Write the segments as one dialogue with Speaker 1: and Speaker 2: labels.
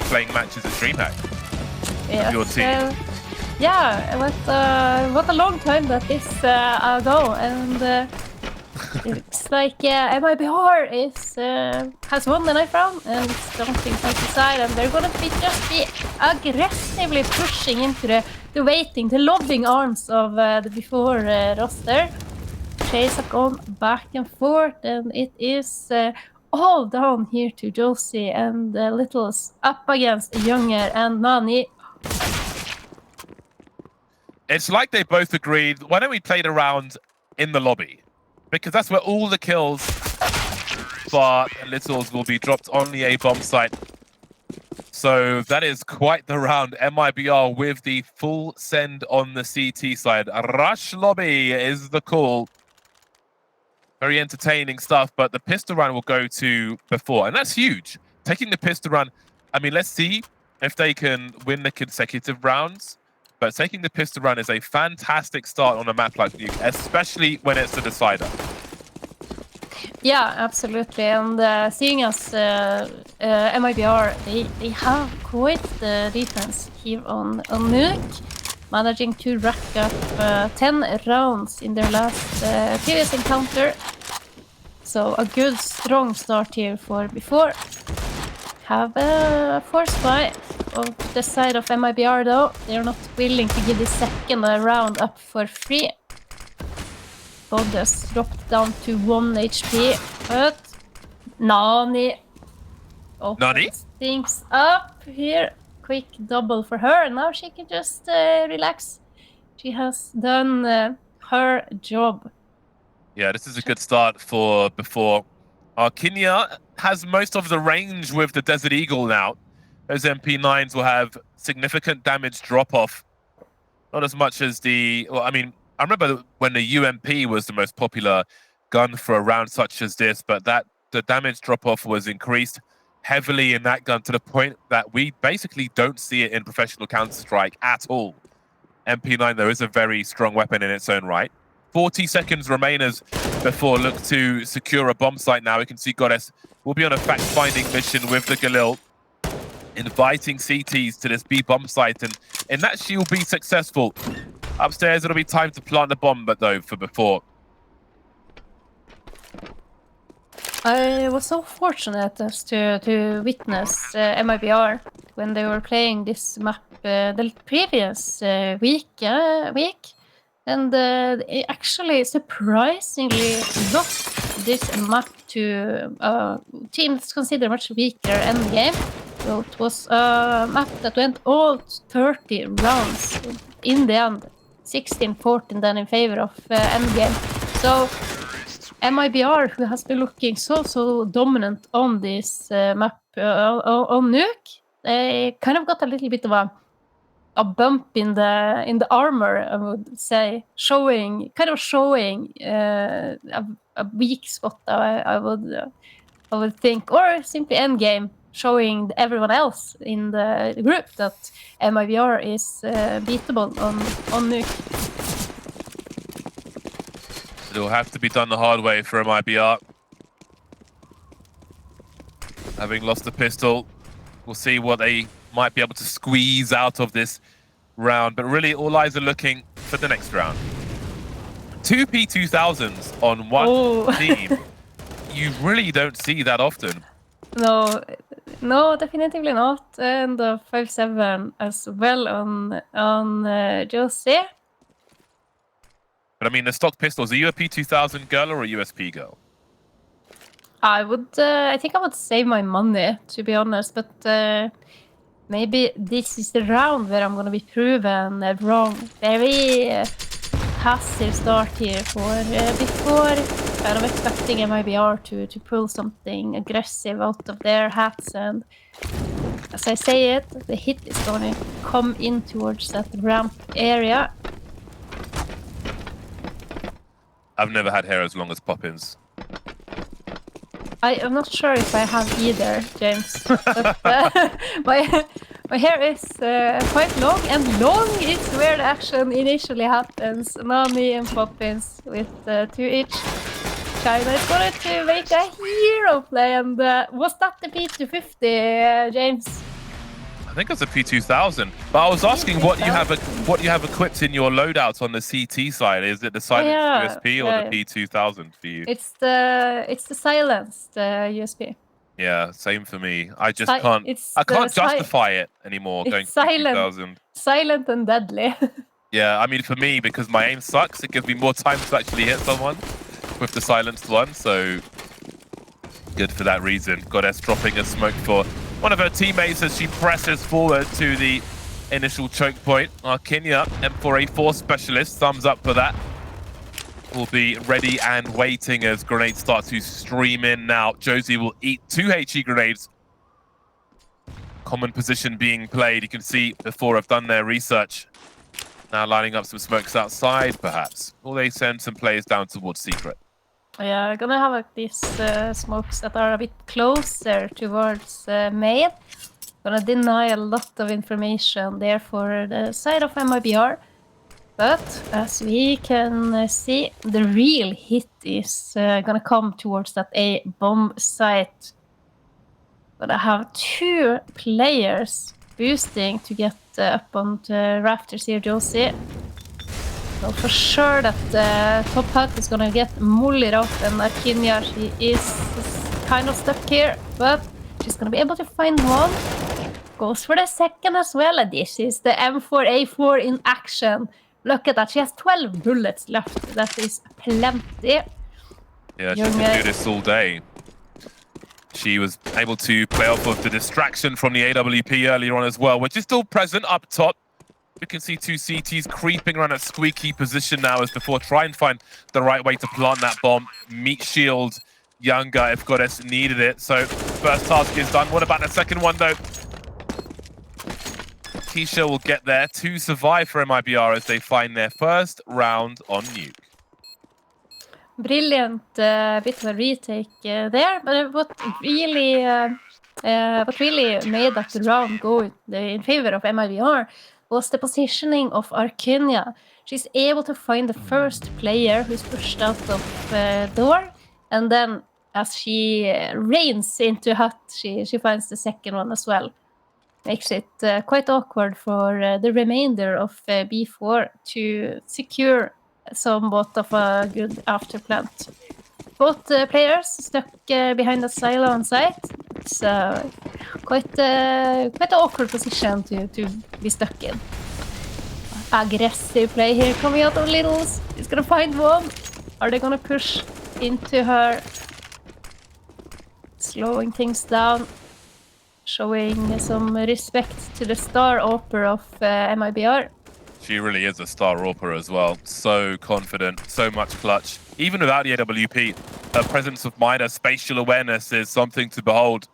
Speaker 1: playing matches at DreamHack
Speaker 2: Yes,
Speaker 1: with your team.
Speaker 2: Yeah, what a long time that is ago, and it's like MIBR has won the ninth round and it's jumping side to side, and they're gonna be aggressively pushing into the waiting, the lobbing arms of the before roster. Chase have gone back and forth, and it is all down here to Josie and the Littles up against Younger and Nani.
Speaker 1: It's like they both agreed, why don't we play it around in the lobby? Because that's where all the kills for Littles will be dropped on the A bomb site. So that is quite the round. MIBR with the full send on the CT side. Rush lobby is the call. Very entertaining stuff, but the pistol run will go to before, and that's huge. Taking the pistol run, I mean, let's see if they can win the consecutive rounds. But taking the pistol run is a fantastic start on a map like Nuke, especially when it's a decider.
Speaker 2: Yeah, absolutely. And seeing as MIBR, they have quite the defense here on Nuke, managing to rack up 10 rounds in their last previous encounter. So a good, strong start here for before. Have a force fight on the side of MIBR though. They're not willing to give the second round up for free. Goddess dropped down to 1 HP, but Nani opens things up here. Quick double for her, and now she can just relax. She has done her job.
Speaker 1: Yeah, this is a good start for before. Arkinia has most of the range with the Desert Eagle now. Those MP9s will have significant damage drop-off. Not as much as the... Well, I mean, I remember when the UMP was the most popular gun for a round such as this, but the damage drop-off was increased heavily in that gun to the point that we basically don't see it in professional Counter-Strike at all. MP9, though, is a very strong weapon in its own right. 40 seconds remain as before look to secure a bomb site now. We can see Goddess will be on a fact-finding mission with the Galil, inviting CTs to this B bomb site, and in that she will be successful. Upstairs, it'll be time to plant the bomb, but though, for before.
Speaker 2: I was so fortunate as to witness MIBR when they were playing this map the previous week. And it actually surprisingly lost this map to a team that's considered much weaker endgame. So it was a map that went all 30 rounds in the end. 16-14 then in favor of endgame. So MIBR, who has been looking so dominant on this map on Nuke, they kind of got a little bit of a bump in the armor, I would say, showing a weak spot. I would think, or simply endgame, showing everyone else in the group that MIBR is beatable on Nuke.
Speaker 1: It will have to be done the hard way for MIBR. Having lost the pistol, we'll see what they might be able to squeeze out of this round, but really all eyes are looking for the next round. 2 P2000s on one team. You really don't see that often.
Speaker 2: No, definitively not. And 5-7 as well on Josie.
Speaker 1: But I mean, the stock pistols, are you a P2000 girl or a USP girl?
Speaker 2: I think I would save my money, to be honest, but maybe this is the round where I'm going to be proven wrong. Very passive start here for before. I'm expecting MIBR to pull something aggressive out of their hats, and as I say it, the hit is going to come in towards that ramp area.
Speaker 1: I've never had hair as long as Poppins.
Speaker 2: I'm not sure if I have either, James. But, my hair is quite long, and long is where the action initially happens. Nani and Poppins with 2 each. China is going to make a hero play, and was that the P250, James?
Speaker 1: think it's a P2000. But I was asking what you have equipped in your loadout on the CT side. Is it the silenced USP or the P2000 for you?
Speaker 2: It's the silenced USP.
Speaker 1: Yeah, same for me. I just can't justify it anymore going to P2000.
Speaker 2: Silent and deadly.
Speaker 1: Yeah, I mean for me, because my aim sucks, it gives me more time to actually hit someone with the silenced one, so good for that reason. Goddess dropping a smoke for one of her teammates as she presses forward to the initial choke point. Arkinia, M4A4 specialist, thumbs up for that. Will be ready and waiting as grenades start to stream in now. Josie will eat 2 HE grenades. Common position being played. You can see before I've done their research. Now lining up some smokes outside, perhaps. Or they send some players down towards Secret.
Speaker 2: Yeah, I'm gonna have like these smokes that are a bit closer towards main. Gonna deny a lot of information there for the side of MIBR. But as we can see, the real hit is gonna come towards that A bomb site. Gonna have 2 players boosting to get up on the rafters here, Josie. So for sure that top hat is gonna get mullied up, and Arkinia, she is kind of stuck here, but she's gonna be able to find one. Goes for the second as well, and this is the M4A4 in action. Look at that, she has 12 bullets left. That is plenty.
Speaker 1: Yeah, she can do this all day. She was able to play off of the distraction from the AWP earlier on as well, which is still present up top. We can see 2 CTs creeping around a squeaky position now as before. Try and find the right way to plant that bomb. Meat shield Younger if Goddess needed it. So first task is done. What about the second one though? Keisha will get there to survive for MIBR as they find their first round on Nuke.
Speaker 2: Brilliant bit of a retake there, but what really made that round go in favor of MIBR was the positioning of Arkinia. She's able to find the first player who's pushed out of door, and then as she rains into hut, she finds the second one as well. Makes it quite awkward for the remainder of B4 to secure somewhat of a good afterplant. Both players stuck behind the silo on site. It's quite an awkward position to be stuck in. Aggressive play here coming out of Littles. He's gonna find one. Are they gonna push into her? Slowing things down. Showing some respect to the star AWPer of MIBR.
Speaker 1: She really is a star AWPer as well. So confident, so much clutch. Even without the AWP, her presence of mind, her spatial awareness is something to behold.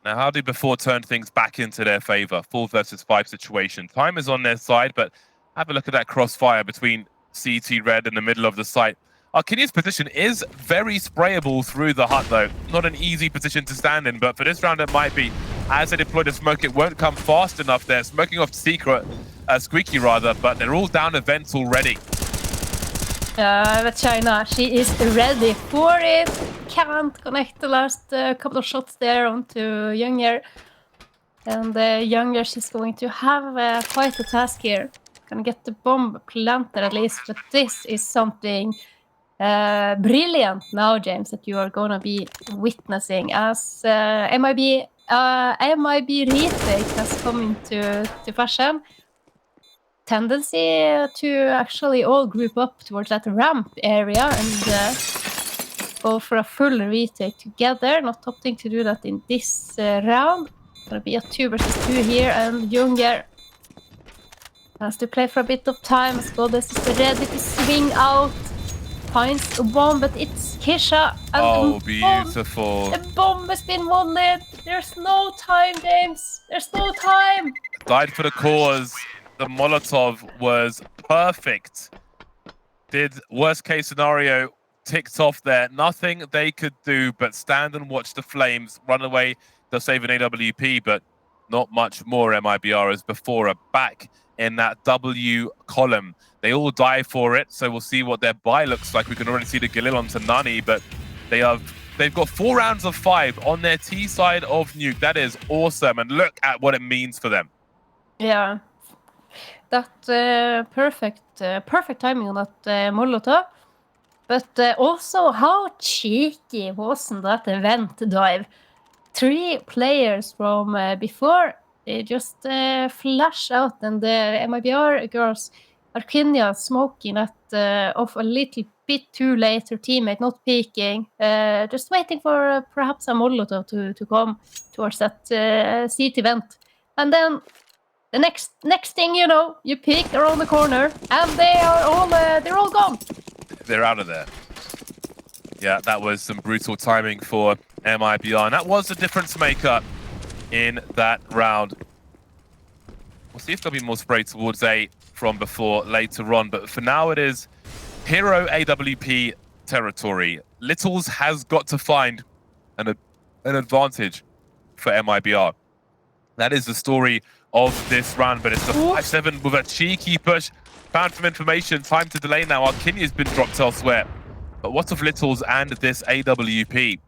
Speaker 1: Now, how do Before turn things back into their favor? 4 versus 5 situation. Time is on their side, but have a look at that crossfire between CT Red in the middle of the site. Arkinia's position is very sprayable through the hut, though. Not an easy position to stand in, but for this round it might be. As they deploy the smoke, it won't come fast enough there. Smoking off Secret, Squeaky rather, but they're all down events already.
Speaker 2: But China, she is ready for it. Can't connect the last couple of shots there onto Younger. And Younger, she's going to have quite a task here. Gonna get the bomb planted at least, but this is something brilliant now, James, that you are gonna be witnessing as MIB retake has come into fashion. Tendency to actually all group up towards that ramp area and go for a full retake together. Not opting to do that in this round. Gonna be a 2 versus 2 here, and Younger has to play for a bit of time as Goddess is ready to swing out. Finds a bomb, but it's Kisha. And
Speaker 1: oh, beautiful.
Speaker 2: The bomb has been volleyed. There's no time, James. There's no time.
Speaker 1: Died for the cause. The Molotov was perfect. Did worst case scenario, ticked off there. Nothing they could do but stand and watch the flames run away. They'll save an AWP, but not much more. MIBR as before are back in that W column. They all die for it, so we'll see what their buy looks like. We can already see the Galil onto Nani, but they have They've got 4 rounds of 5 on their T side of Nuke. That is awesome, and look at what it means for them.
Speaker 2: Yeah, that perfect timing on that Molotov. But also, how cheeky wasn't that event dive? 3 players from before, they just flash out, and the MIBR girls, Arkinia, smoking that off a little bit too late, her teammate not peeking, just waiting for perhaps a Molotov to come towards that CT vent. And then the next thing you know, you peek around the corner, and they're all gone.
Speaker 1: They're out of there. Yeah, that was some brutal timing for MIBR, and that was the difference maker in that round. We'll see if there'll be more spray towards A from before later on, but for now it is Hero AWP territory. Littles has got to find an advantage for MIBR. That is the story of this round, but it's a 5-7 with a cheeky push. Found some information, time to delay now. Arkinya's been dropped elsewhere. But what of Littles and this AWP?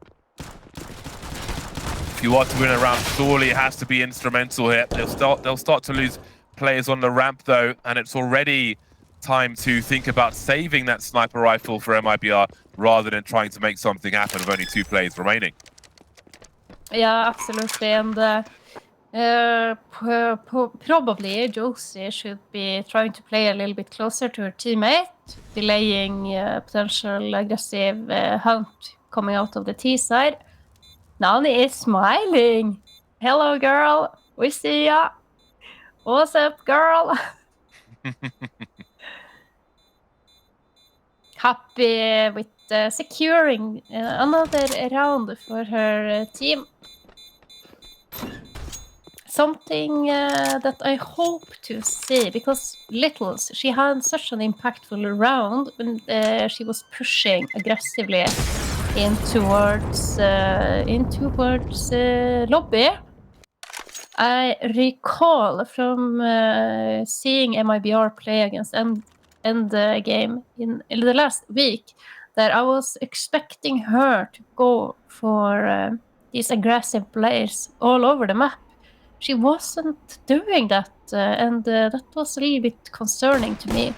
Speaker 1: If you are to win a round, surely it has to be instrumental here. They'll start to lose players on the ramp though, and it's already time to think about saving that sniper rifle for MIBR rather than trying to make something happen with only 2 players remaining.
Speaker 2: Yeah, absolutely, and probably Josie should be trying to play a little bit closer to her teammate, delaying potential aggressive hunt coming out of the T side. Nani is smiling. Hello, girl. We see ya. What's up, girl? Happy with securing another round for her team. Something that I hope to see, because Littles, she had such an impactful round when she was pushing aggressively in towards lobby. I recall from seeing MIBR play against end game in the last week that I was expecting her to go for these aggressive plays all over the map. She wasn't doing that, and that was a little bit concerning to me.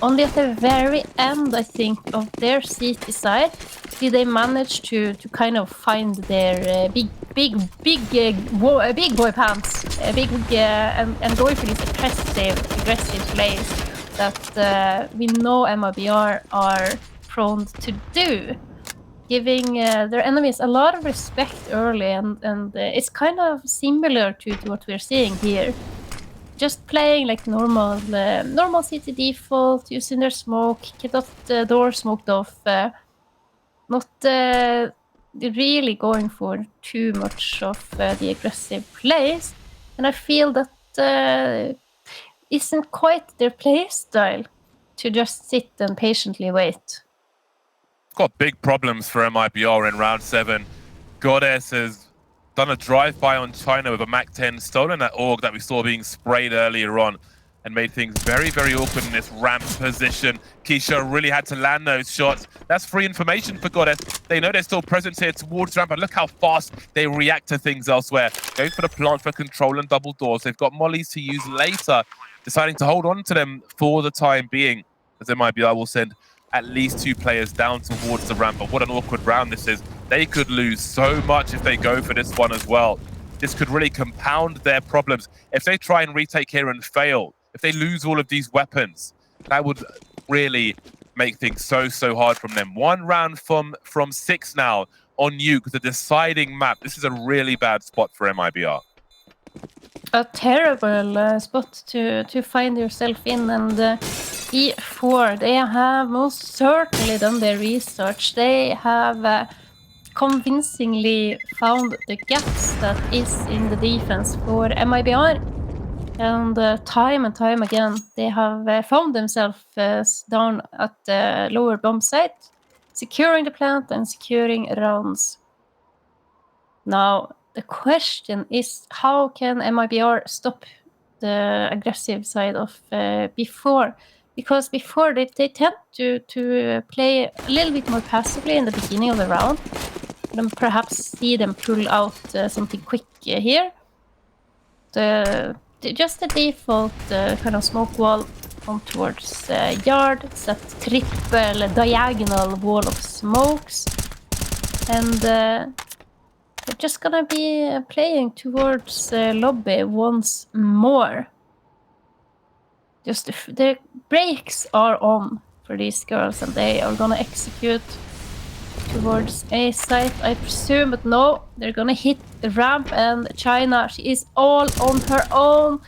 Speaker 2: Only at the very end, I think, of their CT side, did they manage to kind of find their big boy pants, and going for these aggressive plays that we know MIBR are prone to do, giving their enemies a lot of respect early, and it's kind of similar to what we're seeing here. Just playing like normal CT default, using their smoke, get the door smoked off, not really going for too much of the aggressive plays. And I feel that isn't quite their play style to just sit and patiently wait.
Speaker 1: Got big problems for MIBR in round 7. Goddess has done a drive-by on China with a MAC-10, stolen that AUG that we saw being sprayed earlier on, and made things very, very awkward in this ramp position. Keisha really had to land those shots. That's free information for Goddess. They know they're still present here towards ramp, but look how fast they react to things elsewhere. Going for the plant for control and double doors. They've got mollies to use later, deciding to hold on to them for the time being, as MIBR will send at least 2 players down towards the ramp. But what an awkward round this is. They could lose so much if they go for this one as well. This could really compound their problems. If they try and retake here and fail, if they lose all of these weapons, that would really make things so hard from them. 1 round from 6 now on Nuke, the deciding map. This is a really bad spot for MIBR.
Speaker 2: A terrible spot to find yourself in, and E4, they have most certainly done their research. They have convincingly found the gaps that is in the defense for MIBR, and time and time again they have found themselves down at the lower bomb site, securing the plant and securing rounds. Now the question is, how can MIBR stop the aggressive side of before? Because before they tend to play a little bit more passively in the beginning of the round, and perhaps see them pull out something quick here. Just the default kind of smoke wall on towards yard. It's that triple diagonal wall of smokes, and they're just gonna be playing towards lobby once more. Just the brakes are on for these girls, and they are gonna execute towards A site, I presume, but no, they're gonna hit the ramp, and China, she is all on her own.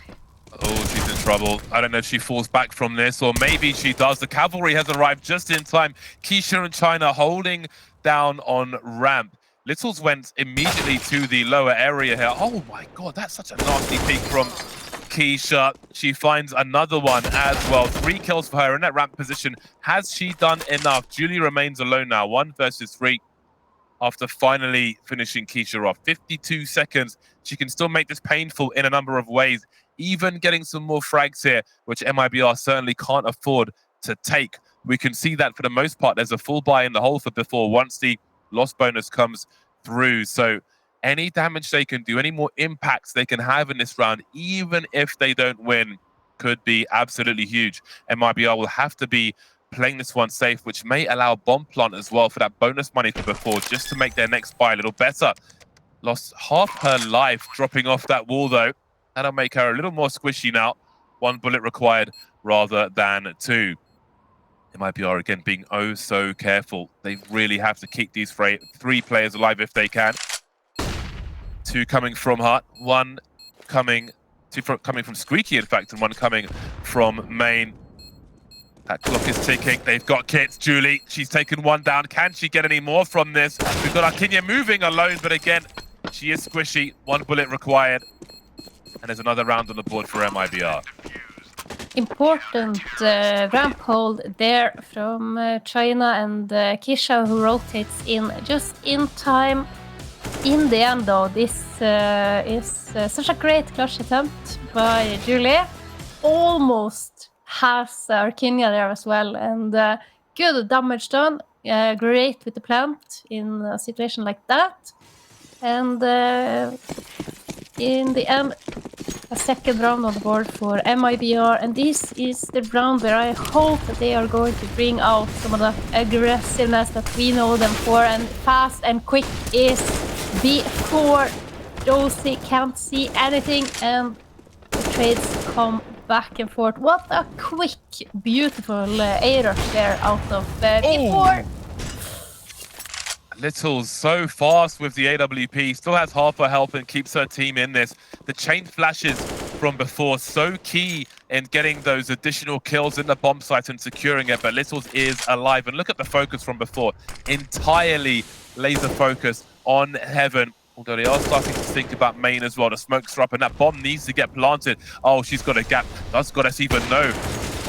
Speaker 1: Oh, she's in trouble. I don't know if she falls back from this, or maybe she does. The cavalry has arrived just in time. Keisha and China holding down on ramp. Littles went immediately to the lower area here. Oh my god, that's such a nasty peek from Keisha. She finds another one as well. 3 kills for her in that ramp position. Has she done enough? Julie remains alone now, 1 versus 3. After finally finishing Keisha off. 52 seconds. She can still make this painful in a number of ways. Even getting some more frags here, which MIBR certainly can't afford to take. We can see that for the most part, there's a full buy in the hole for before once the loss bonus comes through. So any damage they can do, any more impacts they can have in this round, even if they don't win, could be absolutely huge. MIBR will have to be playing this one safe, which may allow bomb plant as well for that bonus money for before, just to make their next buy a little better. Lost half her life dropping off that wall though. That'll make her a little more squishy now. 1 bullet required rather than 2. MIBR again being oh so careful. They really have to keep these 3 players alive if they can. 2 coming from Hut, 1 coming, 2 coming from Squeaky in fact, and 1 coming from Main. That clock is ticking. They've got kits. Julie, she's taken 1 down. Can she get any more from this? We've got Arkinia moving alone, but again, she is squishy. 1 bullet required. And there's another round on the board for MIBR.
Speaker 2: Important ramp hold there from China, and Kisha, who rotates in just in time. In the end, though, this is such a great clutch attempt by Julie. Almost has Arkinia there as well, and good damage done. Great with the plant in a situation like that. And in the end, a second round on the board for MIBR, and this is the round where I hope that they are going to bring out some of the aggressiveness that we know them for, and fast and quick is before Josie can't see anything, and the trades come back and forth. What a quick, beautiful A-rush there out of before.
Speaker 1: Little's so fast with the AWP, still has half her health and keeps her team in this. The chain flashes from before, so key in getting those additional kills in the bomb site and securing it, but Little's is alive. And look at the focus from before, entirely laser focus on Heaven. Although they are starting to think about Main as well. The smokes are up and that bomb needs to get planted. Oh, she's got a gap. Does Goddess even know?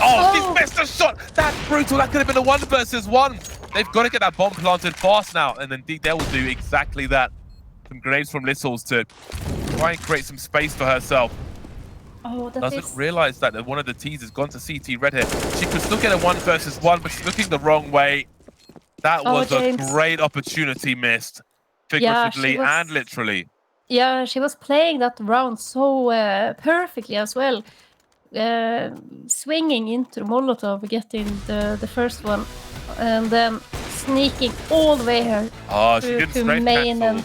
Speaker 1: Oh, she's missed a shot. That's brutal. That could have been a 1 versus 1. They've got to get that bomb planted fast now, and indeed they will do exactly that. Some grenades from Littles to try and create some space for herself.
Speaker 2: Oh, that
Speaker 1: Doesn't realize that one of the T's has gone to CT red here. She could still get a 1 versus 1, but she's looking the wrong way. That was a great opportunity missed, figuratively and literally.
Speaker 2: Yeah, she was playing that round so perfectly as well. Swinging into the Molotov, getting the first one, and then sneaking all the way here to Main. And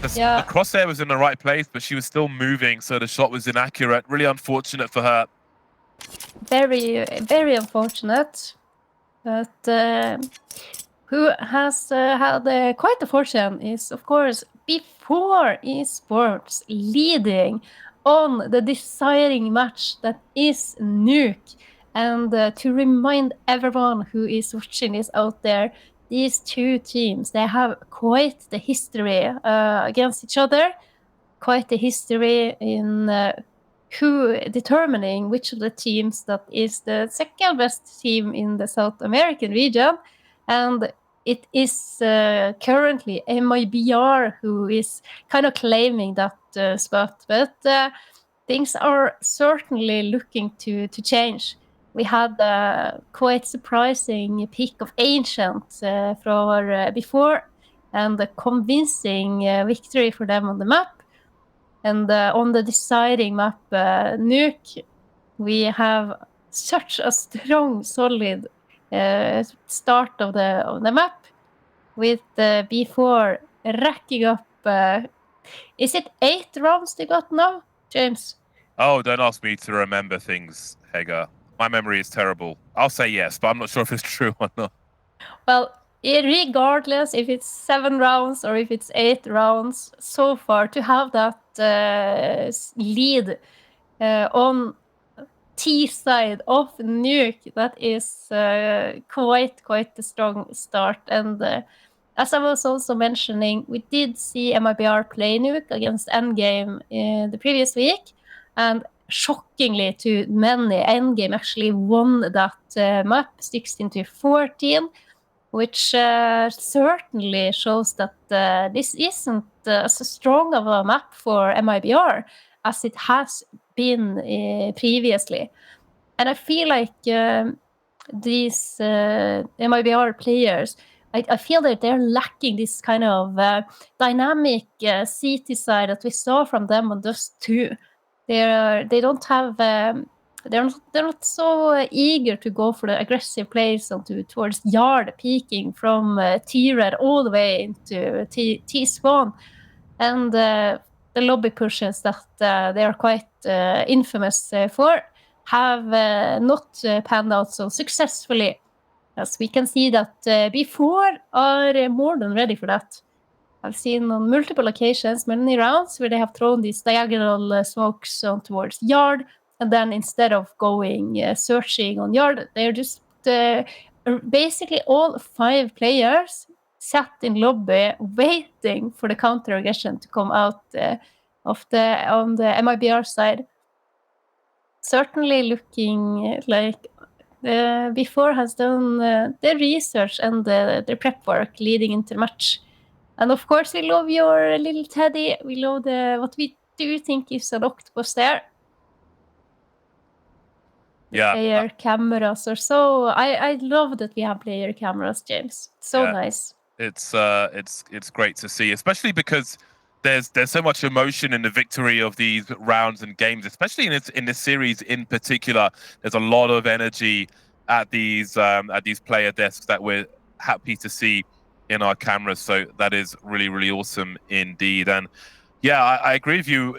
Speaker 1: the crosshair was in the right place, but she was still moving, so the shot was inaccurate. Really unfortunate for her.
Speaker 2: Very, very unfortunate. But who has had quite a fortune is, of course, before Esports leading on the deciding match that is Nuke. And to remind everyone who is watching this out there, these 2 teams, they have quite the history against each other, quite the history in who determining which of the teams that is the second best team in the South American region. And it is currently MIBR who is kind of claiming that spot, but things are certainly looking to change. We had a quite surprising pick of Ancient for before, and a convincing victory for them on the map. And on the deciding map, Nuke, we have such a strong, solid start of the map with B4 racking up. Is it 8 rounds they got now, James?
Speaker 1: Oh, don't ask me to remember things, Hager. My memory is terrible. I'll say yes, but I'm not sure if it's true or not.
Speaker 2: Well, regardless if it's 7 rounds or if it's 8 rounds, so far to have that lead on T side of Nuke, that is quite a strong start. And as I was also mentioning, we did see MIBR play Nuke against Endgame the previous week, and shockingly to many, Endgame actually won that map 16-14, which certainly shows that this isn't as strong of a map for MIBR as it has been previously. And I feel like these MIBR players, I feel that they're lacking this kind of dynamic CT side that we saw from them on Dust 2. They don't have they're not so eager to go for the aggressive plays towards yard, peeking from T-red all the way into T-spawn. And the lobby pushes that they are quite infamous for have not panned out so successfully, as we can see that B4 are more than ready for that. I've seen on multiple occasions, many rounds, where they have thrown these diagonal smokes on towards yard, and then instead of going searching on yard, they're just basically all 5 players sat in lobby waiting for the counter aggression to come out on the MIBR side. Certainly looking like B4 has done their research and their prep work leading into the match. And of course, we love your little teddy. We love what we do think is an octopus there.
Speaker 1: Yeah.
Speaker 2: Player cameras or so. I love that we have player cameras, James. So
Speaker 1: Yeah.
Speaker 2: nice.
Speaker 1: It's great to see, especially because there's so much emotion in the victory of these rounds and games, especially in this series in particular. There's a lot of energy at these player desks that we're happy to see in our cameras. So that is really awesome indeed. And yeah, I agree with you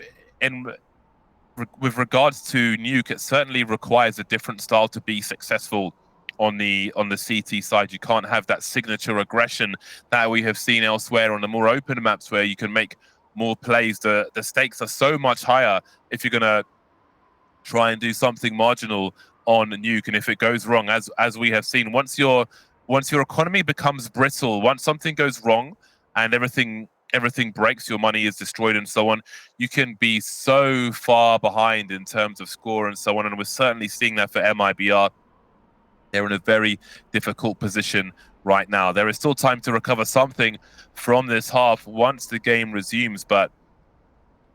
Speaker 1: with regards to Nuke. It certainly requires a different style to be successful on the CT side. You can't have that signature aggression that we have seen elsewhere on the more open maps where you can make more plays. The stakes are so much higher if you're gonna try and do something marginal on Nuke, and if it goes wrong, as we have seen, once your economy becomes brittle, once something goes wrong and everything breaks, your money is destroyed and so on, you can be so far behind in terms of score and so on. And we're certainly seeing that for MIBR. They're in a very difficult position right now. There is still time to recover something from this half once the game resumes, but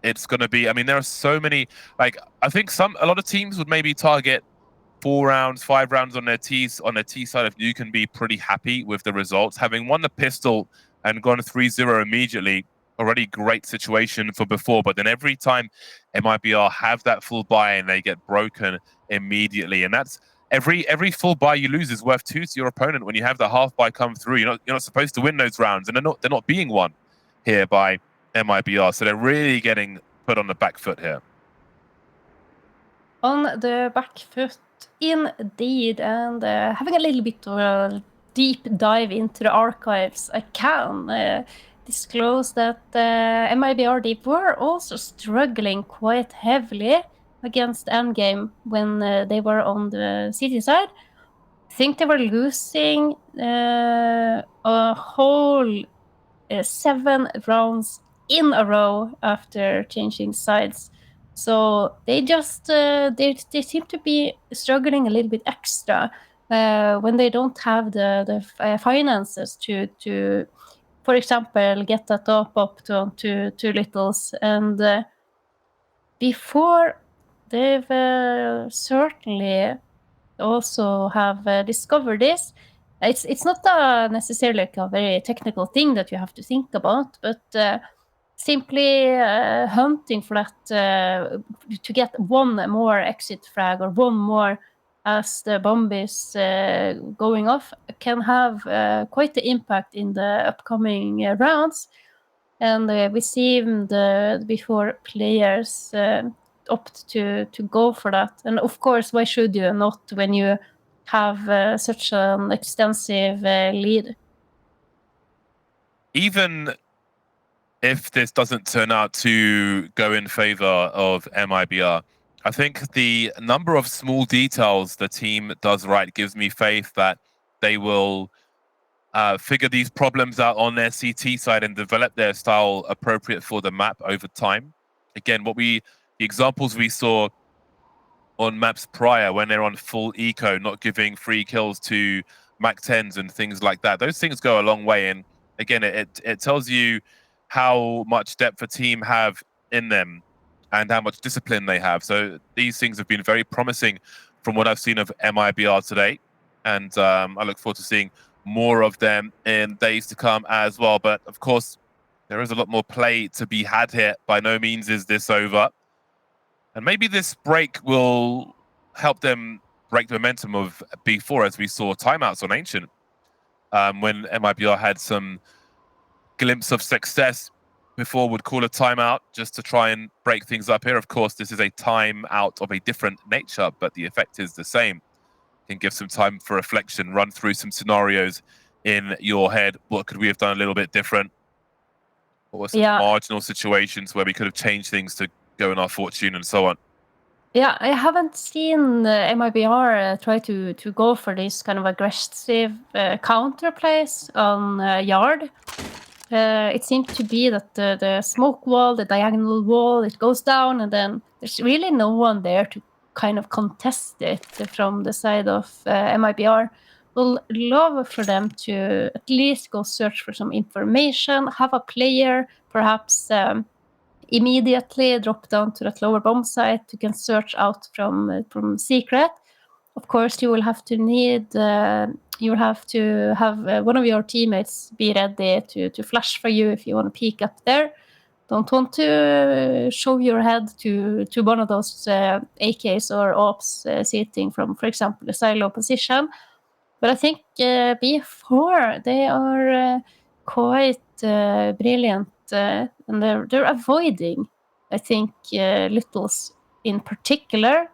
Speaker 1: it's going to be, I mean, there are so many, like, I think a lot of teams would maybe target 4 rounds, 5 rounds on their T side if you can be pretty happy with the results. Having won the pistol and gone 3-0 immediately, already great situation for before, but then every time MIBR have that full buy and they get broken immediately, and that's every full buy you lose is worth 2 to your opponent. When you have the half buy come through, you're not supposed to win those rounds, and they're not being won here by MIBR, so they're really getting put on the back foot here.
Speaker 2: On the back foot, indeed, and having a little bit of a deep dive into the archives, I can disclose that MIBR were also struggling quite heavily against Endgame when they were on the city side. I think they were losing a whole 7 rounds in a row after changing sides. So they just they seem to be struggling a little bit extra when they don't have the finances to, for example, get that up to 2 littles. And before they've certainly also have discovered this. It's not necessarily like a very technical thing that you have to think about, but simply hunting for that to get one more exit frag or one more as the bomb is going off can have quite the impact in the upcoming rounds. And we see before players opt to go for that. And of course, why should you not when you have such an extensive lead?
Speaker 1: Even if this doesn't turn out to go in favor of MIBR, I think the number of small details the team does right gives me faith that they will figure these problems out on their CT side and develop their style appropriate for the map over time. Again, the examples we saw on maps prior when they're on full eco, not giving free kills to Mac 10s and things like that, those things go a long way. And again, it tells you how much depth a team have in them and how much discipline they have. So these things have been very promising from what I've seen of MIBR today. And I look forward to seeing more of them in days to come as well. But of course, there is a lot more play to be had here. By no means is this over. And maybe this break will help them break the momentum of B4, as we saw timeouts on Ancient when MIBR had some glimpse of success before would call a timeout just to try and break things up here. Of course, this is a timeout of a different nature, but the effect is the same. Can give some time for reflection, run through some scenarios in your head. What could we have done a little bit different? What were some marginal situations where we could have changed things to go in our fortune and so on?
Speaker 2: Yeah, I haven't seen MIBR try to go for these kind of aggressive counter plays on Yard. It seemed to be that the smoke wall, the diagonal wall, it goes down, and then there's really no one there to kind of contest it from the side of MIBR. We'll love for them to at least go search for some information, have a player, perhaps immediately drop down to that lower bomb site. You can search out from secret. Of course, you will have to have one of your teammates be ready to flash for you if you want to peek up there. Don't want to show your head to one of those AKs or ops sitting from, for example, a silo position. But I think B4, they are quite brilliant, and they're avoiding, I think, Littles in particular.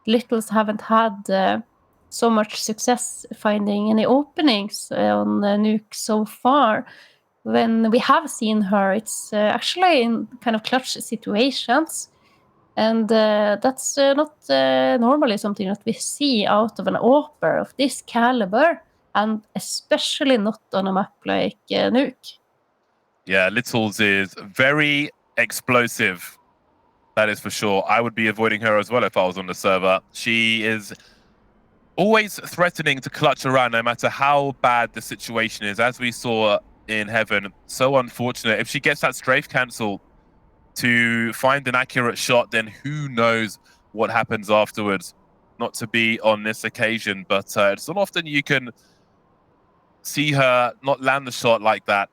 Speaker 2: Littles haven't had so much success finding any openings on Nuke so far. When we have seen her, it's actually in kind of clutch situations. And that's not normally something that we see out of an AWPer of this caliber, and especially not on a map like Nuke.
Speaker 1: Yeah, Littles is very explosive. That is for sure. I would be avoiding her as well if I was on the server. She is always threatening to clutch around no matter how bad the situation is. As we saw in Heaven, so unfortunate. If she gets that strafe cancel to find an accurate shot, then who knows what happens afterwards. Not to be on this occasion, but it's not often you can see her not land the shot like that.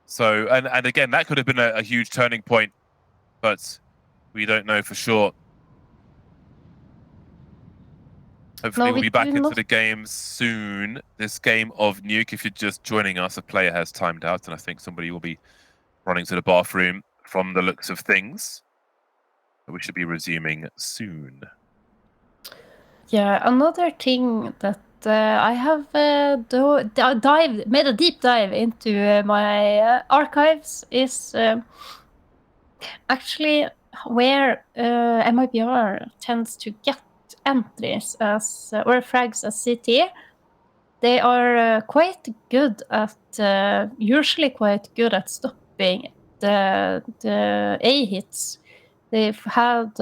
Speaker 1: So, and again, that could have been a huge turning point, but we don't know for sure. Hopefully we'll be back into the game soon. This game of Nuke, if you're just joining us, a player has timed out, and I think somebody will be running to the bathroom from the looks of things. But we should be resuming soon.
Speaker 2: Yeah, another thing that I have made a deep dive into my archives is actually where MIBR tends to get entries as or frags as CT. They are usually quite good at stopping the A hits. They've had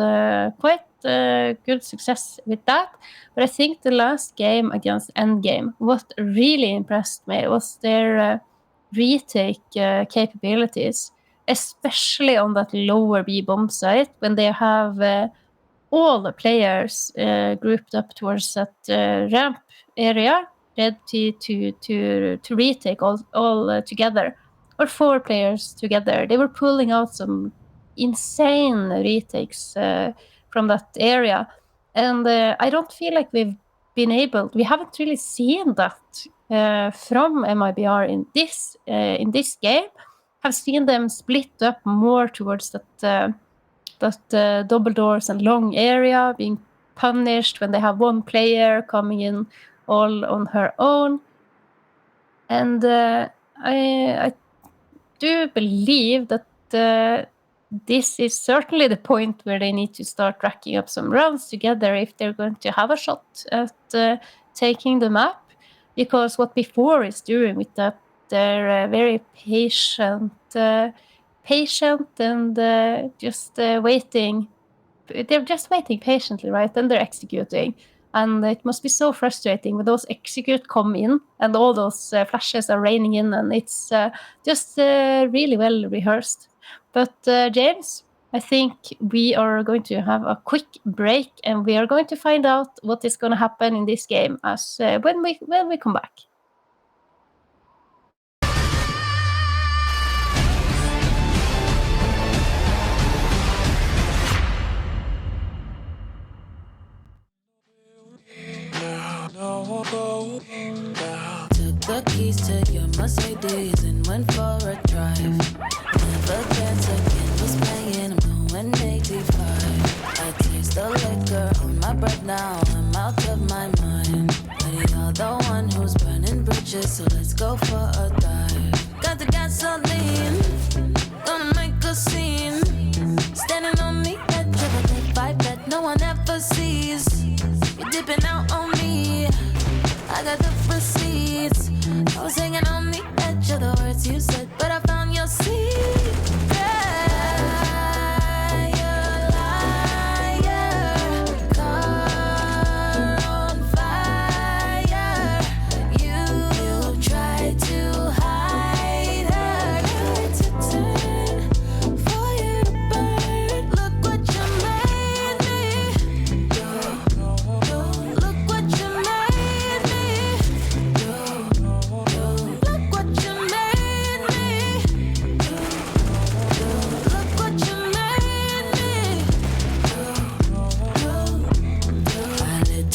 Speaker 2: quite good success with that. But I think the last game against Endgame, what really impressed me was their retake capabilities, especially on that lower B bomb site when they have all the players grouped up towards that ramp area. ready to retake all together, or 4 players together. They were pulling out some insane retakes from that area, and I don't feel like we haven't really seen that from MIBR in this game. Have seen them split up more towards that double doors and long area, being punished when they have one player coming in all on her own. And I do believe that this is certainly the point where they need to start racking up some rounds together if they're going to have a shot at taking the map. Because what B4 is doing with that, they're very patient and just waiting. They're just waiting patiently, right? Then they're executing. And it must be so frustrating when those execute come in and all those flashes are raining in, and it's just really well rehearsed. But James, I think we are going to have a quick break, and we are going to find out what is going to happen in this game as when we come back.
Speaker 3: Took the keys to your Mercedes and went for a drive. Never dance again, was playing, I'm going 85. I taste the liquor on my breath now, I'm out of my mind. But you're the one who's burning bridges, so let's go for a dive. Got the gasoline, gonna make a scene. Standing on the edge of a big fight that no one ever sees. You're dipping out on me, I got the receipts. I was hanging on the edge of the words you said, but I found your secret.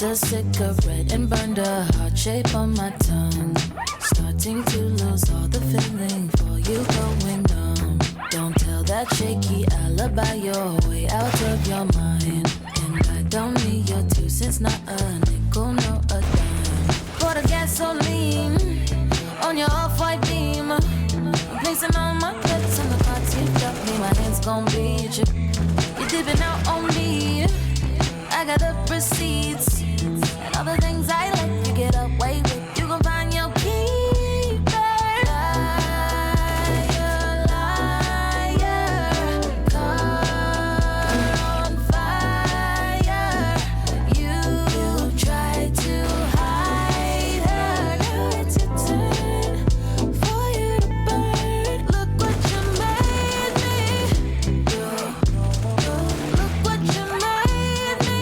Speaker 3: A cigarette and burned a heart shape on my tongue. Starting to lose all the feeling for you going numb. Don't tell that shaky alibi, you're way out of your mind. And I don't need your 2 cents, not a nickel, no a dime. Pour the gasoline on your off-white beam. I'm placing all my bets on the cards you got me. My hands gon' beat you. You're dipping out on me, I got the receipts. And all the things I let you get away with, you gon' find your keeper. Liar, liar, car on fire. You tried to hide her. Now it's your turn for you to burn. Look what you made me. Look what you made me.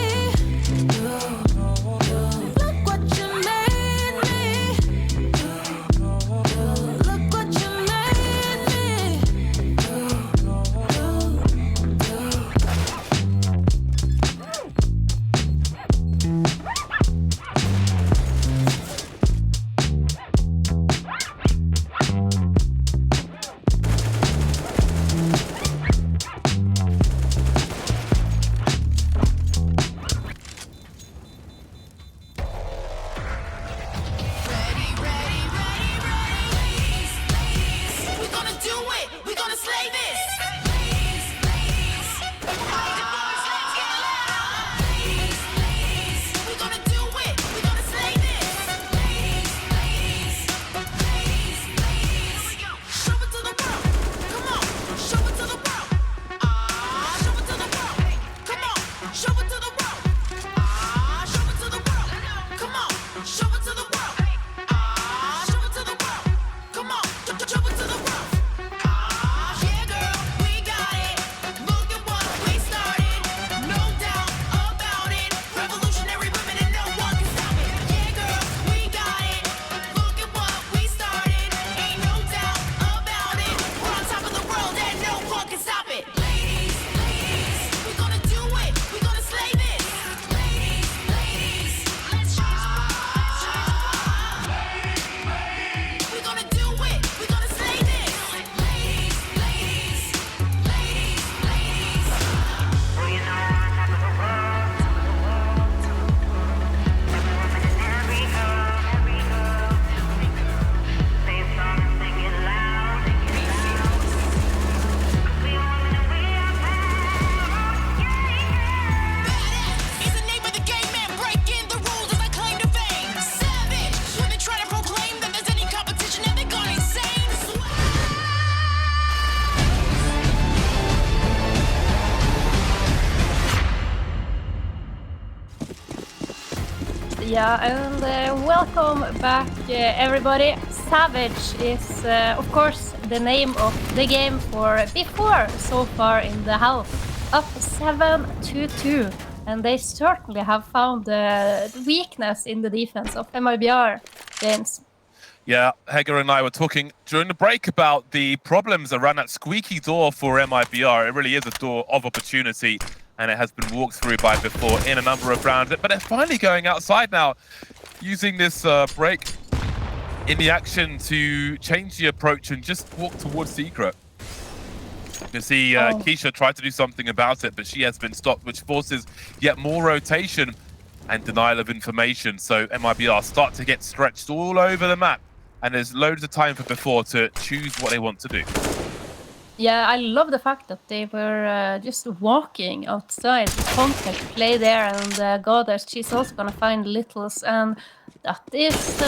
Speaker 2: Yeah, and welcome back, everybody. Savage is, of course, the name of the game for before so far in the half. Up 7-2, and they certainly have found the weakness in the defense of MIBR, James.
Speaker 1: Yeah, Heger and I were talking during the break about the problems around that squeaky door for MIBR. It really is a door of opportunity, and it has been walked through by before in a number of rounds. But they're finally going outside now, using this break in the action to change the approach and just walk towards Secret. You can see Keisha tried to do something about it, but she has been stopped, which forces yet more rotation and denial of information. So MIBR start to get stretched all over the map, and there's loads of time for before to choose what they want to do.
Speaker 2: Yeah, I love the fact that they were just walking outside. The contact play there, and Goddess, she's also gonna find Littles, and that is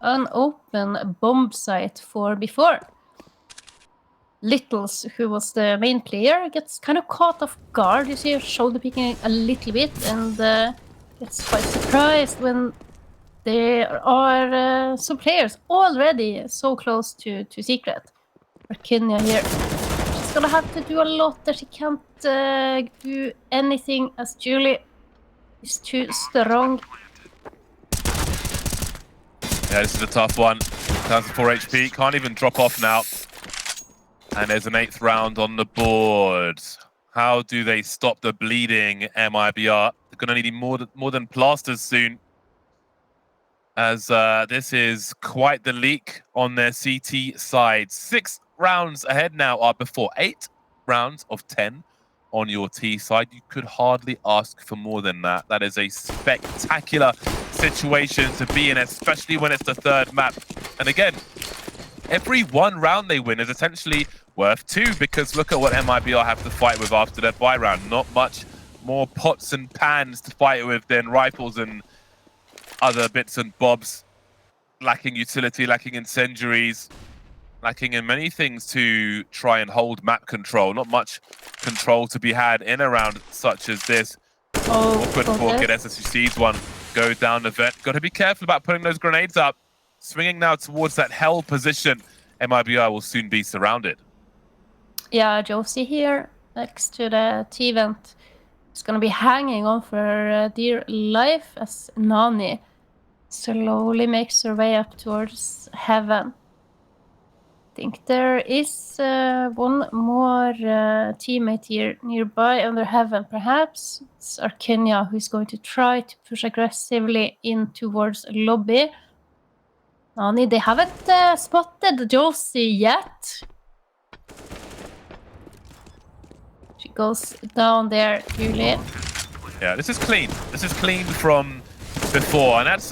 Speaker 2: an open bomb site for before. Littles, who was the main player, gets kind of caught off guard. You see her shoulder peeking a little bit, and gets quite surprised when there are some players already so close to Secret. Arkinia here. She's gonna have to do a lot that she can't do anything as Julie is too strong.
Speaker 1: Yeah, this is a tough one. Down to 4 HP, can't even drop off now. And there's an 8th round on the board. How do they stop the bleeding, MIBR? They're gonna need more than plasters soon, as this is quite the leak on their CT side. 6 rounds ahead now are before 8 rounds of 10 on your T side. You could hardly ask for more than that. That is a spectacular situation to be in, especially when it's the 3rd map. And again, every 1 round they win is essentially worth 2, because look at what MIBR have to fight with after their bye round. Not much more pots and pans to fight with than rifles and other bits and bobs. Lacking utility, lacking incendiaries, lacking in many things to try and hold map control. Not much control to be had in a round such as this. Awkward for Good SSU sees one go down the vent. Got to be careful about putting those grenades up. Swinging now towards that hell position. MIBR will soon be surrounded.
Speaker 2: Yeah, Josie here next to the T-vent is going to be hanging on for dear life as Nani slowly makes her way up towards heaven. I think there is one more teammate here nearby under heaven, perhaps. It's Arkinia, who's going to try to push aggressively in towards lobby. Nani, they haven't spotted Josie yet. She goes down there, Julie.
Speaker 1: Yeah, this is clean. This is clean from before, and that's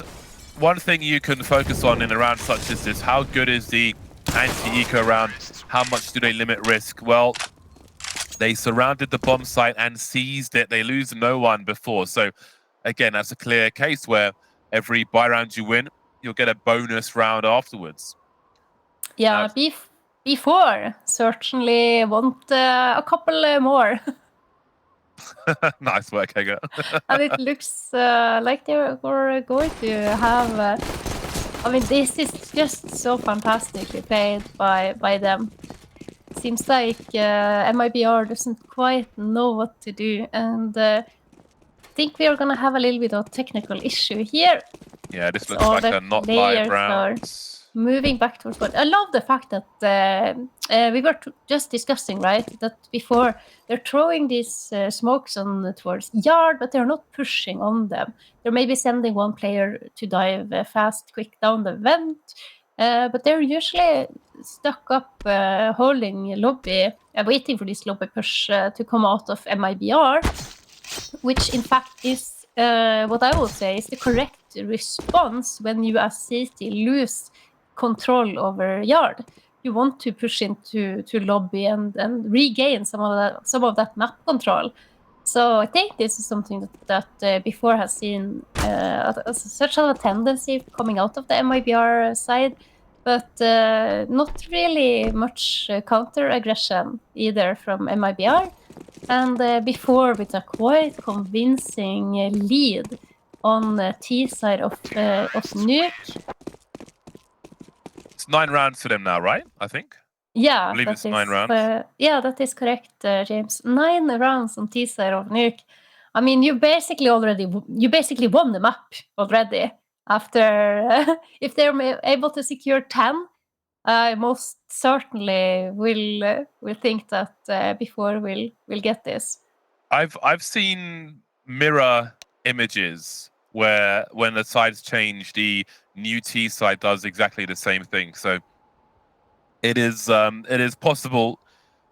Speaker 1: one thing you can focus on in a round such as this. How good is the anti-eco round? How much do they limit risk? Well, they surrounded the bomb site and seized it. They lose no one before. So again, that's a clear case where every buy round you win, you'll get a bonus round afterwards.
Speaker 2: Yeah, before certainly want a couple more.
Speaker 1: Nice work, Heger.
Speaker 2: And it looks like they were going to have... I mean, this is just so fantastically played by them. Seems like MIBR doesn't quite know what to do, and I think we are going to have a little bit of technical issue here.
Speaker 1: Yeah, this looks like a not live round.
Speaker 2: Moving back towards what I love the fact that we were just discussing, right, that before they're throwing these smokes on towards yard, but they're not pushing on them. They're maybe sending one player to dive fast, quick down the vent, but they're usually stuck up holding lobby, waiting for this lobby push to come out of MIBR, which in fact is what I would say is the correct response when you as CT lose control over yard. You want to push into lobby and regain some of that map control. So I think this is something that before has seen such a tendency coming out of the MIBR side, but not really much counter aggression either from MIBR. And before with a quite convincing lead on the T side of Nuke.
Speaker 1: It's 9 rounds for them now, right? I think.
Speaker 2: Yeah,
Speaker 1: I believe it's
Speaker 2: that
Speaker 1: 9
Speaker 2: is,
Speaker 1: rounds.
Speaker 2: yeah, that is correct, James. 9 rounds on T side of Nuke. I mean, you basically won the map already. After if they're able to secure 10, I most certainly will think that before we'll get this.
Speaker 1: I've seen mirror images where when the sides change, the new T side does exactly the same thing. So it is possible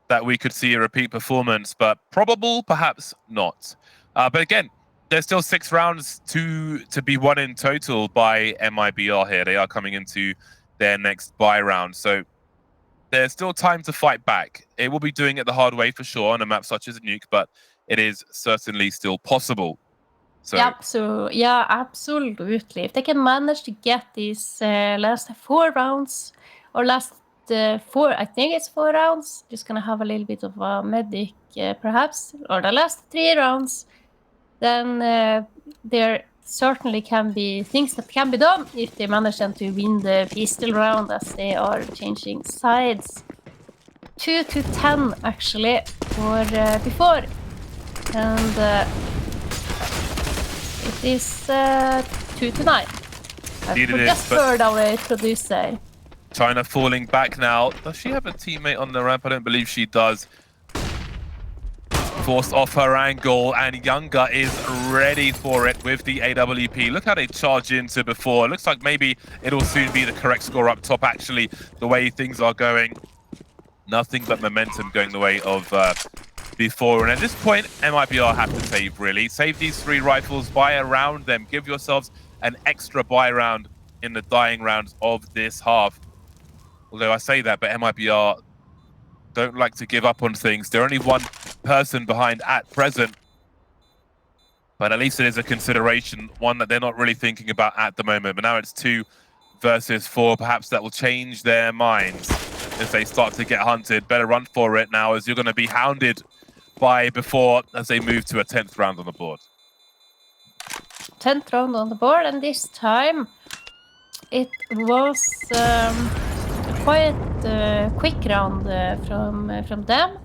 Speaker 1: that we could see a repeat performance, but probable, perhaps not. But again, there's still 6 rounds to be won in total by MIBR here. They are coming into their next buy round, so there's still time to fight back. It will be doing it the hard way for sure on a map such as Nuke, but it is certainly still possible. So
Speaker 2: yeah, absolutely. If they can manage to get these last 4 rounds, or last 4, I think it's 4 rounds, just gonna have a little bit of a medic perhaps, or the last 3 rounds, then there certainly can be things that can be done if they manage then to win the pistol round, as they are changing sides. 2 to 10 actually, or before. And it is 2 to 9.
Speaker 1: Indeed it is,
Speaker 2: Just
Speaker 1: but
Speaker 2: heard our producer.
Speaker 1: China falling back now. Does she have a teammate on the ramp? I don't believe she does. Forced off her angle, and Younger is ready for it with the AWP. Look how they charge into before. It looks like maybe it'll soon be the correct score up top, actually, the way things are going. Nothing but momentum going the way of before. And at this point, MIBR have to save, really. Save these 3 rifles, buy around them. Give yourselves an extra buy round in the dying rounds of this half. Although I say that, but MIBR don't like to give up on things. They're only 1 person behind at present. But at least it is a consideration, one that they're not really thinking about at the moment. But now it's 2 versus 4. Perhaps that will change their minds as they start to get hunted. Better run for it now, as you're going to be hounded by before as they move to a 10th round on the board.
Speaker 2: 10th round on the board, and this time it was quite a quick round from them.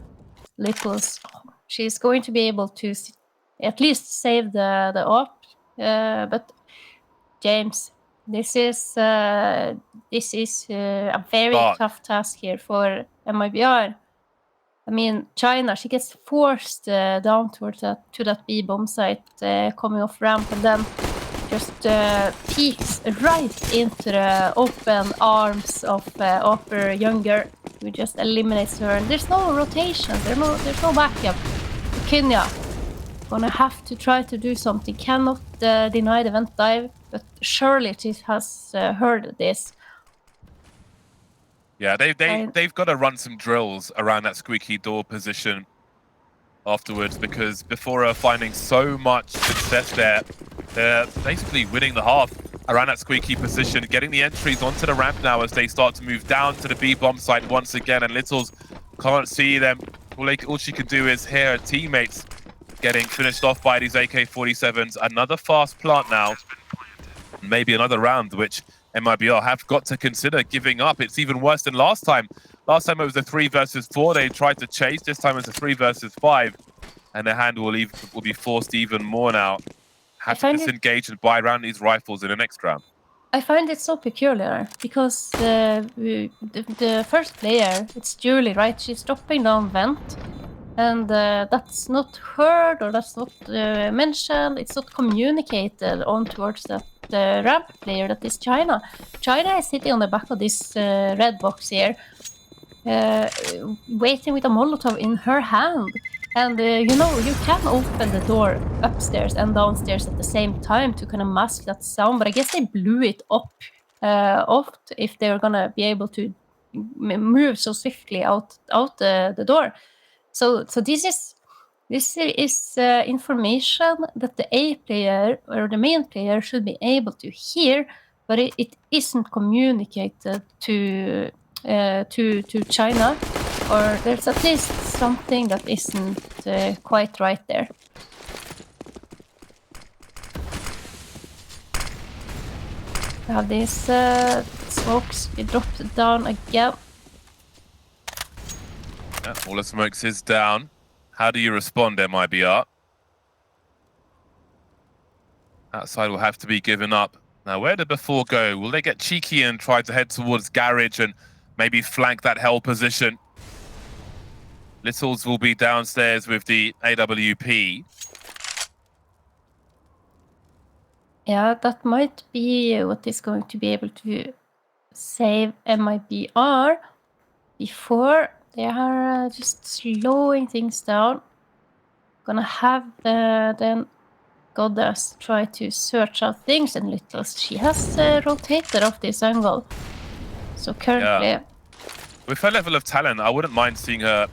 Speaker 2: Littles, she's going to be able to at least save the op, but James, this is a very tough task here for MIBR. I mean, China, she gets forced down towards to that B bomb site coming off ramp, and then just peeks right into the open arms of Upper Younger, who just eliminates her. And there's no rotation, there's no backup. Kenya gonna have to try to do something. Cannot deny the vent dive, but surely she has heard this.
Speaker 1: Yeah, they've got to run some drills around that squeaky door position afterwards, because before finding so much success there, they're basically winning the half around that squeaky position, getting the entries onto the ramp now as they start to move down to the B bomb site once again, and Littles can't see them. All she can do is hear her teammates getting finished off by these AK-47s. Another fast plant now, maybe another round, which MIBR have got to consider giving up. It's even worse than last time. Last time it was a 3 versus 4. They tried to chase. This time it's a 3 versus 5. And their hand will be forced even more now. Have to disengage and buy around these rifles in the next round.
Speaker 2: I find it so peculiar, because the first player, it's Julie, right? She's dropping down vent. And that's not heard, or that's not mentioned. It's not communicated on towards that ramp player that is China. China is sitting on the back of this red box here, waiting with a Molotov in her hand. And you know, you can open the door upstairs and downstairs at the same time to kind of mask that sound, but I guess they blew it up if they're gonna be able to move so swiftly out the door. So this is information that the A player or the main player should be able to hear, but it isn't communicated to China, or there's at least something that isn't quite right there. We have these smokes. You drop down again.
Speaker 1: Yeah, all the smokes is down. How do you respond, MIBR? That side will have to be given up. Now, where did before go? Will they get cheeky and try to head towards garage and maybe flank that hell position? Littles will be downstairs with the AWP.
Speaker 2: Yeah, that might be what is going to be able to save MIBR before they are just slowing things down. Gonna have then Goddess try to search out things, and Littles, she has rotated off this angle. So currently...
Speaker 1: Yeah. With her level of talent, I wouldn't mind seeing her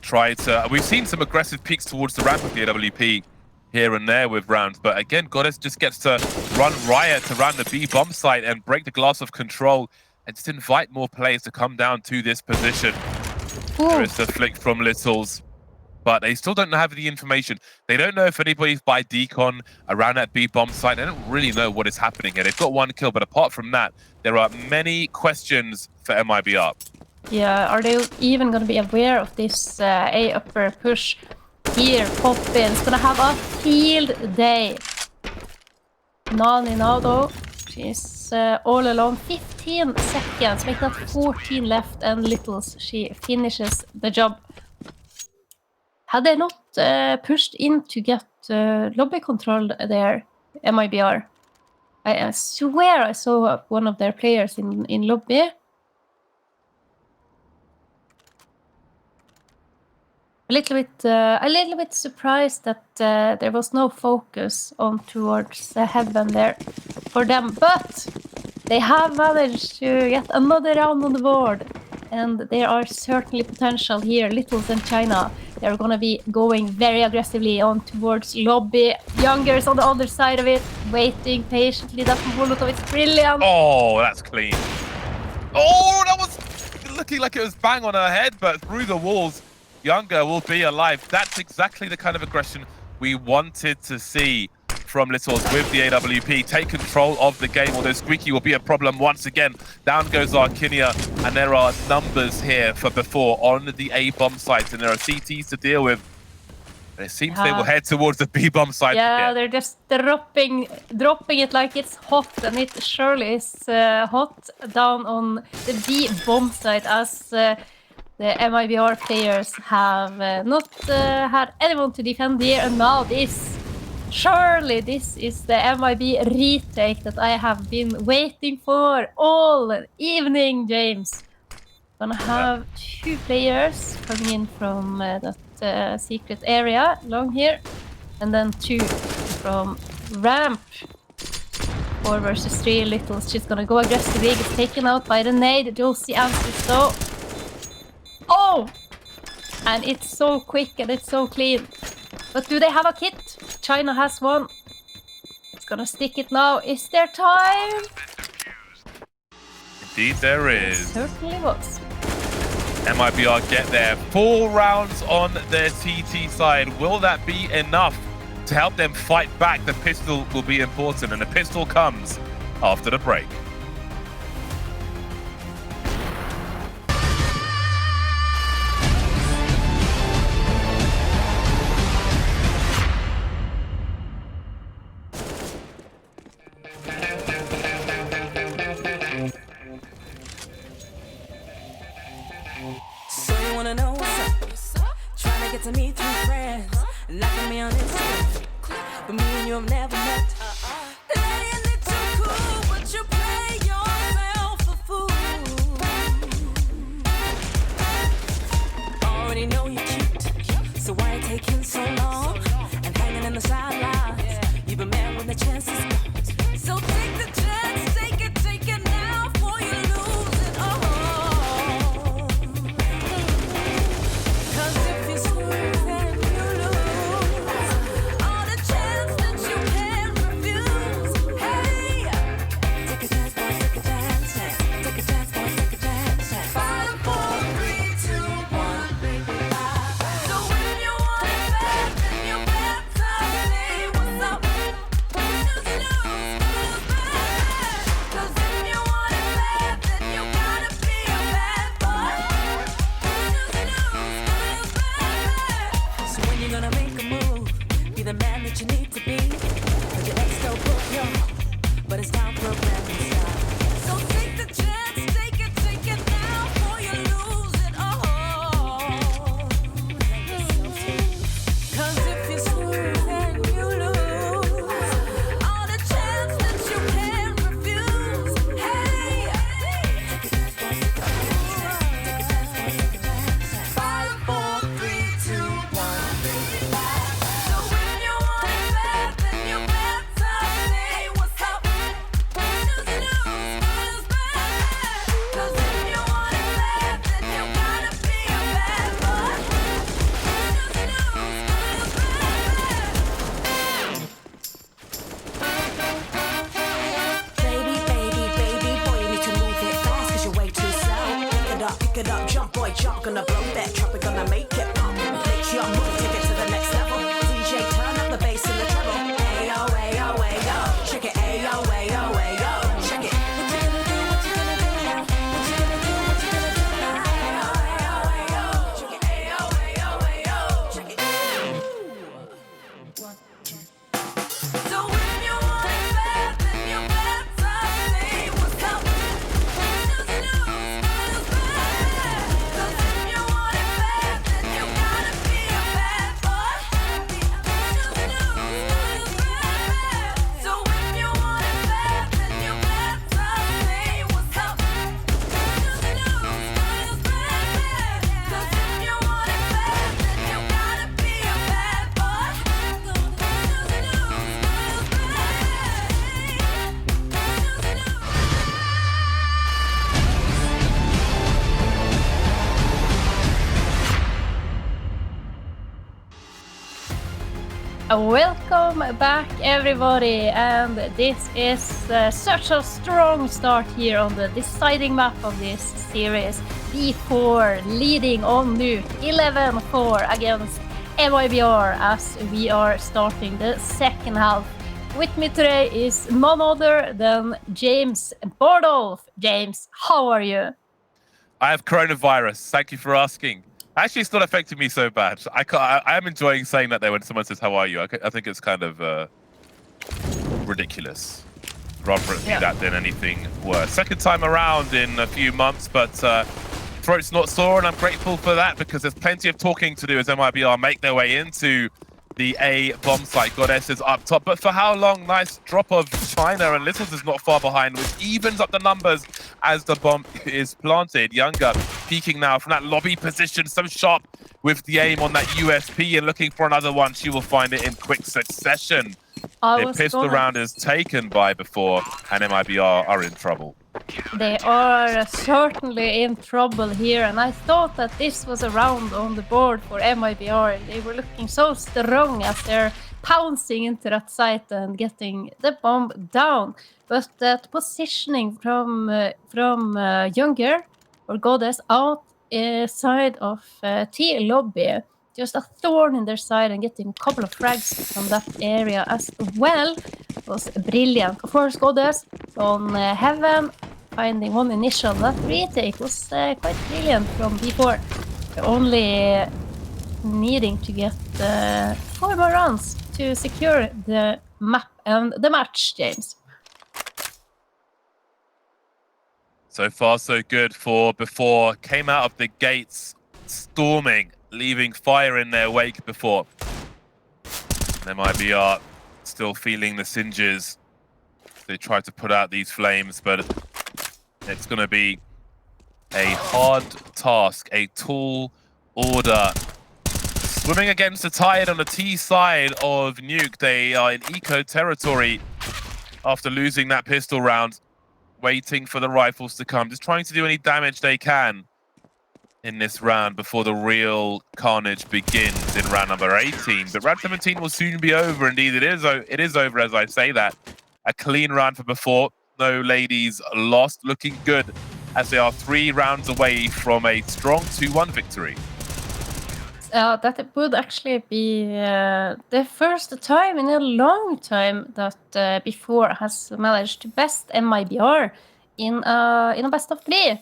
Speaker 1: try to... We've seen some aggressive peeks towards the ramp with the AWP here and there with rounds, but again, Goddess just gets to run riot around the B bomb site and break the glass of control and just invite more players to come down to this position.
Speaker 2: Ooh.
Speaker 1: There is the flick from Littles, but they still don't have the information. They don't know if anybody's by decon around that B bomb site. They don't really know what is happening here. They've got one kill, but apart from that, there are many questions for MIBR.
Speaker 2: Yeah, are they even going to be aware of this A upper push? Here, Poppin's gonna have a field day. Nani now though, she's all alone. 15 seconds, make that 14 left, and Littles, she finishes the job. Had they not pushed in to get lobby control there, MIBR? I swear I saw one of their players in lobby. A little bit surprised that there was no focus on towards heaven there for them, but they have managed to get another round on the board, and there are certainly potential here. Littles and China, they're gonna be going very aggressively on towards lobby. Youngers on the other side of it, waiting patiently. That Molotov is brilliant.
Speaker 1: Oh, that's clean. Oh, that was looking like it was bang on her head, but through the walls. Younger will be alive. That's exactly the kind of aggression we wanted to see from Littles with the AWP. Take control of the game, although Squeaky will be a problem once again. Down goes Arkinia, and there are numbers here for before on the A bomb site, and there are CTs to deal with. And it seems they will head towards the B bomb site.
Speaker 2: Yeah, they're just dropping it like it's hot, and it surely is hot down on the B bomb site as the MIBR players have not had anyone to defend here, and now surely this is the MIB retake that I have been waiting for all evening, James. Gonna have 2 players coming in from that secret area along here, and then 2 from ramp. 4 versus 3, Littles, she's gonna go aggressively, gets taken out by the nade. Josie answers though. Oh! And it's so quick and it's so clean. But do they have a kit? China has one. It's gonna stick it now. Is there time?
Speaker 1: Indeed there is.
Speaker 2: It certainly was.
Speaker 1: MIBR get there. 4 rounds on their TT side. Will that be enough to help them fight back? The pistol will be important, and the pistol comes after the break.
Speaker 3: So you wanna know what's up? Trying to get to me through friends, knocking me on Instagram, but me and you have never met. Playing it too cool, but you play yourself a fool. Already know you're cute, so why you taking so long and hanging in the sidelines? You've been mad when the chance is gone. So take the chance, take it now before you lose it all. that you need to be. But your ex still put you on, but it's time for a brand new start. So take the chance, take it now, before you lose it all. 'Cause if you swerve, then you lose all the chance that you can't refuse. Hey, 5, 4, 3, 2, 1. So when you want it bad, then you better say what's up. Lose, lose bad. 'Cause if you want it bad, then you gotta be a bad boy. Lose bad. Baby, boy, you need to move it fast 'cause you're way too slow. Pick it up, jump, boy, jump, gonna blow that trumpet, gonna make it pop. Make sure you move, take it to the next level. DJ, turn up the bass and the treble. Ayo, ayo, ayo, check it, ayo, ayo, ayo, check it. What you gonna do? What you gonna do now? What you gonna do? What you gonna do now? Ayo, ayo, ayo, check it, ayo, ayo, ayo, check it. So when you want it bad, then you better say what's up. Lose bad. 'Cause if you want it bad, then you gotta be a bad boy. Lose bad. So when you want it bad, then you better say what's up. Lose bad. 'Cause if you want it bad, then you gotta be a bad boy.
Speaker 2: Welcome back, everybody, and this is such a strong start here on the deciding map of this series. B4 leading on Nuke 11-4 against MIBR as we are starting the second half. With me today is none other than James Bordolph. James, how are you?
Speaker 1: I have coronavirus. Thank you for asking. Actually, it's not affecting me so bad. I am enjoying saying that there when someone says, "How are you?" I think it's kind of ridiculous. Rather it be that than anything worse. Second time around in a few months, but throat's not sore, and I'm grateful for that because there's plenty of talking to do as MIBR make their way into the A bomb site. Goddess is up top, but for how long? Nice drop of China, and Littles is not far behind, which evens up the numbers as the bomb is planted. Younger peeking now from that lobby position, so sharp with the aim on that USP and looking for another one. She will find it in quick succession. The pistol round is taken by before, and MIBR are in trouble.
Speaker 2: They are certainly in trouble here, and I thought that this was a round on the board for MIBR. They were looking so strong as they're pouncing into that site and getting the bomb down. But that positioning from Younger or Goddess out side of T lobby, just a thorn in their side and getting a couple of frags from that area as well was brilliant. Of course, Goddess on Heaven, finding one initial. That retake was quite brilliant from B4. Only needing to get 4 more rounds to secure the map and the match, James.
Speaker 1: So far, so good for before. Came out of the gates storming, leaving fire in their wake before. MIBR still feeling the singes. They try to put out these flames, but it's going to be a hard task, a tall order. Swimming against the tide on the T side of Nuke. They are in eco territory after losing that pistol round. Waiting for the rifles to come, just trying to do any damage they can in this round before the real carnage begins in round number 18. But round 17 will soon be over. Indeed, it is over as I say that. A clean round for before. No ladies lost. Looking good as they are 3 rounds away from a strong 2-1 victory.
Speaker 2: That would actually be the first time in a long time that before has managed to best MIBR in a best of 3.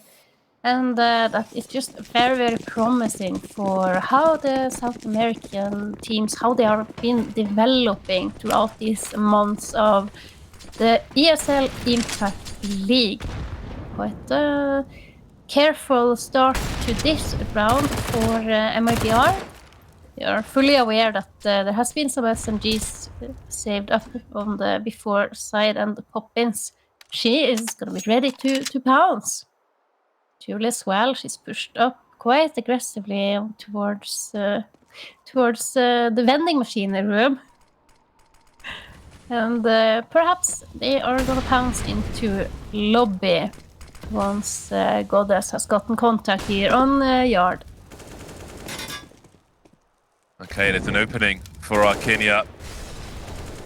Speaker 2: And that is just very, very promising for how the South American teams, how they are been developing throughout these months of the ESL Impact League. Quite a careful start to this round for MIBR. They are fully aware that there has been some SMGs saved up on the before side, and the Poppins, she is going to be ready to pounce. Julie as well, she's pushed up quite aggressively towards the vending machine room. And perhaps they are going to pounce into lobby once Goddess has gotten contact here on yard.
Speaker 1: Okay, there's an opening for Arkinia.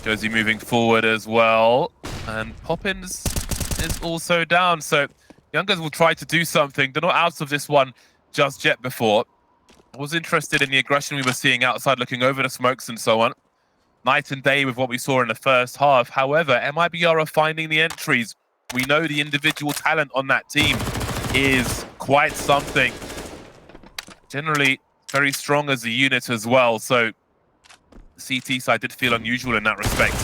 Speaker 1: Josie moving forward as well. And Poppins is also down. So Youngers will try to do something. They're not out of this one just yet before. I was interested in the aggression we were seeing outside, looking over the smokes and so on. Night and day with what we saw in the first half. However, MIBR are finding the entries. We know the individual talent on that team is quite something. Generally, very strong as a unit as well. So the CT side did feel unusual in that respect.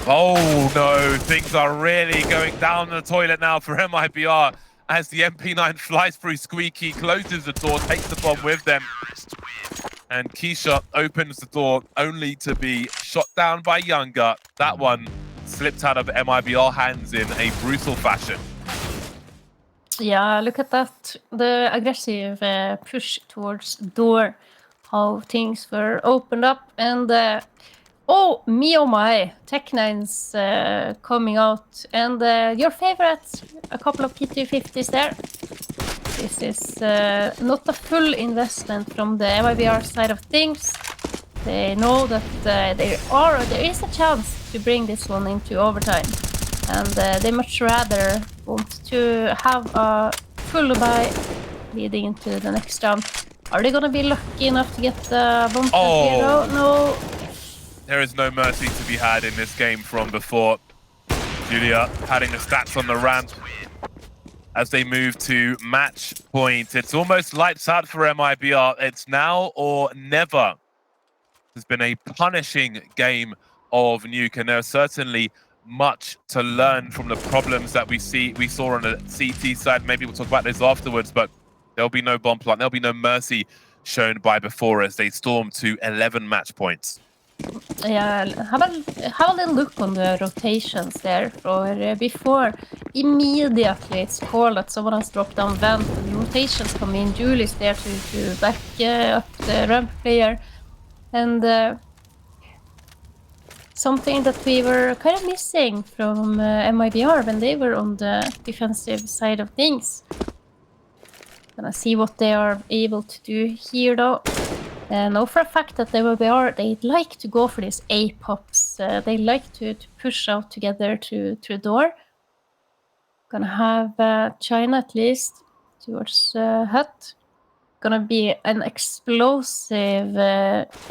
Speaker 1: Oh no, things are really going down the toilet now for MIBR as the MP9 flies through Squeaky, closes the door, takes the bomb with them. And Keisha opens the door only to be shot down by Younger. That one slipped out of MIBR hands in a brutal fashion.
Speaker 2: Yeah, look at that. The aggressive push towards door. How things were opened up. And oh my, Tech9's coming out. And your favorite, a couple of PT50s there. This is not a full investment from the MIBR side of things. They know that there is a chance to bring this one into overtime. And they much rather want to have a full buy leading into the next round. Are they going to be lucky enough to get the bomb hero? No.
Speaker 1: There is no mercy to be had in this game from before. Julia padding the stats on the ramp as they move to match point. It's almost lights out for MIBR. It's now or never. It's been a punishing game of Nuke, and there's certainly much to learn from the problems that we saw on the CT side. Maybe we'll talk about this afterwards, but there'll be no bomb plant. There'll be no mercy shown by before as they storm to 11 match points.
Speaker 2: Yeah, have a little look on the rotations there for before. Immediately it's called that someone has dropped down vent. The rotations come in. Julie's there to back up the ramp player. And something that we were kind of missing from MIBR when they were on the defensive side of things. Gonna see what they are able to do here though. Know for a fact that they like to go for these A-pops. They like to push out together to the door. Gonna have China at least towards hut. Gonna be an explosive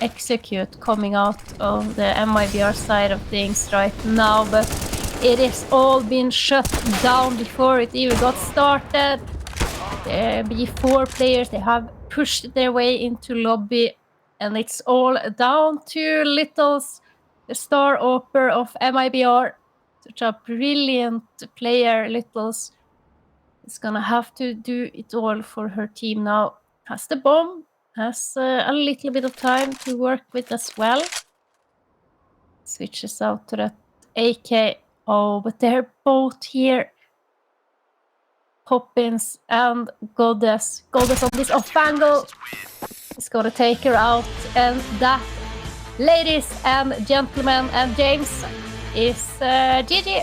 Speaker 2: execute coming out of the MIBR side of things right now, but it is all been shut down before it even got started. There be 4 players, they have pushed their way into lobby, and it's all down to Littles, the star oper of MIBR. Such a brilliant player, Littles. Is gonna have to do it all for her team now. Has the bomb, has a little bit of time to work with as well. Switches out to that AK. Oh, but they're both here. Poppins and Goddess. Goddess on this off angle is gonna take her out. And that, ladies and gentlemen and James, is GG.